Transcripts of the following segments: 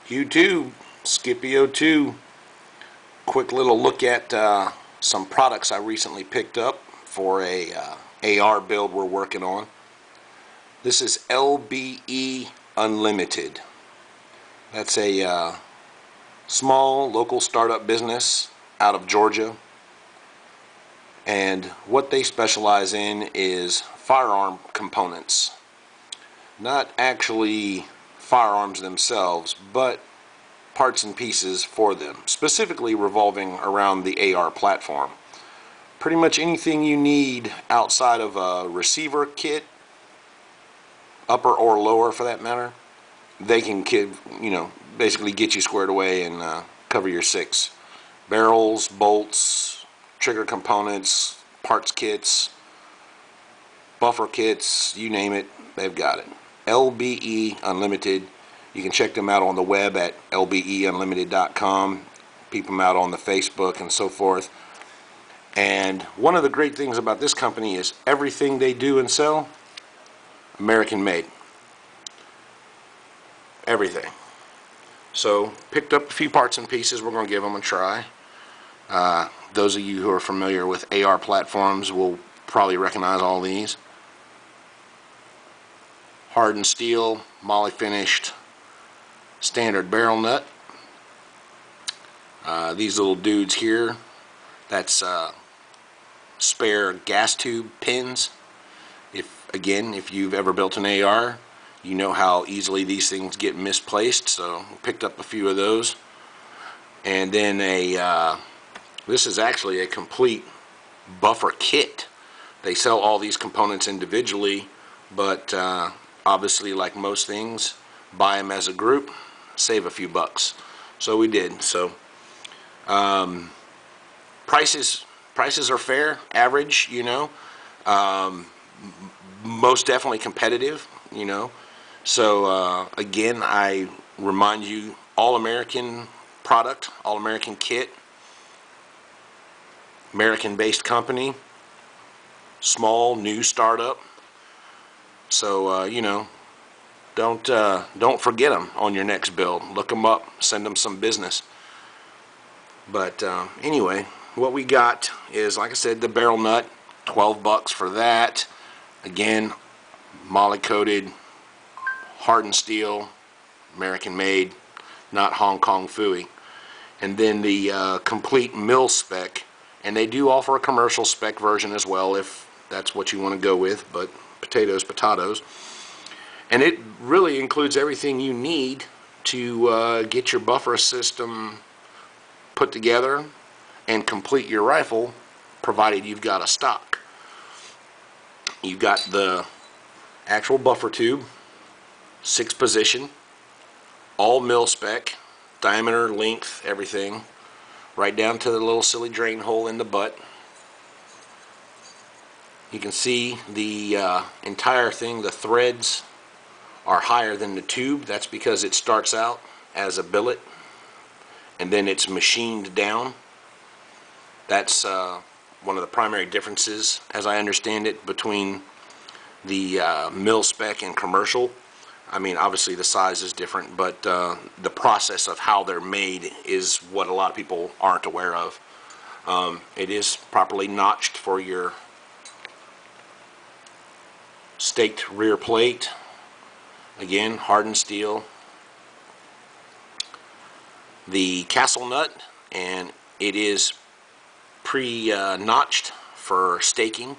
YouTube, Skippy02. Quick little look at some products I recently picked up for a AR build we're working on. This is LBE Unlimited. That's a small local startup business out of Georgia, and what they specialize in is firearm components. Not actually firearms themselves, but parts and pieces for them, specifically revolving around the AR platform. Pretty much anything you need outside of a receiver kit, upper or lower for that matter, they can basically get you squared away and cover your six. Barrels, bolts, trigger components, parts kits, buffer kits, you name it, they've got it. LBE Unlimited. You can check them out on the web at LBEUnlimited.com. Peep them out on the Facebook and so forth. And one of the great things about this company is everything they do and sell, American made. Everything. So picked up a few parts and pieces. We're going to give them a try. Those of you who are familiar with AR platforms will probably recognize all these. Hardened steel, moly finished, standard barrel nut. These little dudes here, that's spare gas tube pins. If you've ever built an AR, you know how easily these things get misplaced, so picked up a few of those. And then this is actually a complete buffer kit. They sell all these components individually, but obviously, like most things, buy them as a group, save a few bucks. So we did. So prices are fair, average, most definitely competitive, So again, I remind you, all American product, all American kit, American-based company, small new startup. So don't forget them on your next build. Look them up, send them some business. But anyway, what we got is, like I said, the barrel nut, 12 bucks for that. Again, moly coated, hardened steel, American made, not Hong Kong Phooey. And then the complete Milspec, and they do offer a commercial spec version as well if that's what you want to go with, but potatoes. And it really includes everything you need to get your buffer system put together and complete your rifle, provided you've got a stock. You've got the actual buffer tube, 6 position, all Milspec, diameter, length, everything, right down to the little silly drain hole in the butt. You can see the entire thing, the threads are higher than the tube. That's because it starts out as a billet and then it's machined down. That's one of the primary differences, as I understand it, between the Milspec and commercial. I mean, obviously the size is different, but the process of how they're made is what a lot of people aren't aware of. It is properly notched for your staked rear plate. Again, hardened steel. The castle nut, and it is pre-notched for staking,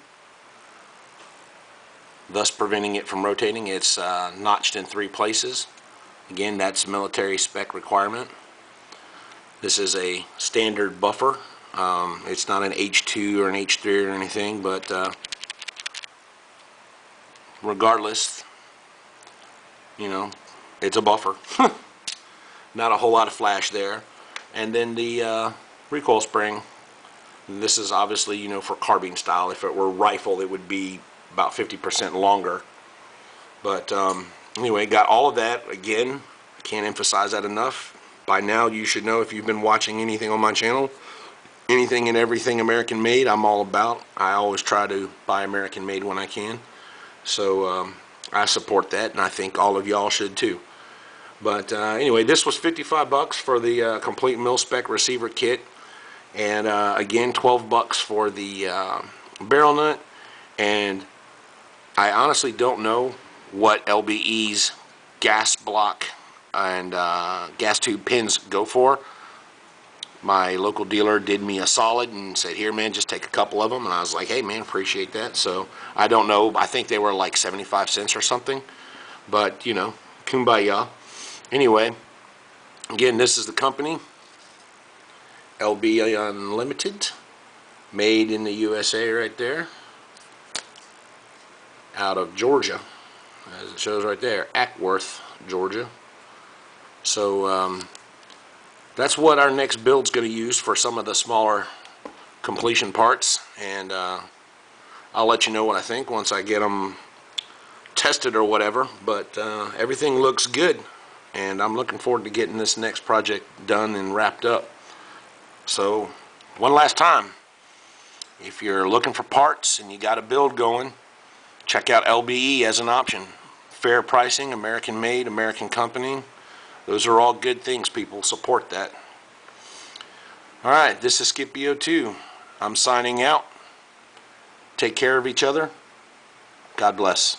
thus preventing it from rotating. It's notched in 3 places. Again, that's military spec requirement. This is a standard buffer. It's not an H2 or an H3 or anything, but regardless, it's a buffer. Not a whole lot of flash there. And then the recoil spring. This is obviously, for carbine style. If it were rifle, it would be about 50% longer. But anyway, got all of that. Again, I can't emphasize that enough. By now, you should know, if you've been watching anything on my channel, anything and everything American made, I'm all about. I always try to buy American made when I can. So I support that, and I think all of y'all should too. But anyway, this was 55 bucks for the complete Milspec receiver kit, and again 12 bucks for the barrel nut. And I honestly don't know what LBE's gas block and gas tube pins go for. My local dealer did me a solid and said, here man, just take a couple of them, and I was like, hey man, appreciate that. So I don't know, I think they were like 75 cents or something, but you know, kumbaya. Anyway, again, this is the company, LBE Unlimited, made in the USA right there, out of Georgia, as it shows right there, Ackworth, Georgia. So that's what our next build's going to use for some of the smaller completion parts, and I'll let you know what I think once I get them tested or whatever. But everything looks good, and I'm looking forward to getting this next project done and wrapped up. So one last time, if you're looking for parts and you got a build going, check out LBE as an option. Fair pricing, American made, American company. Those are all good things, people. Support that. Alright, this is Scipio 2. I'm signing out. Take care of each other. God bless.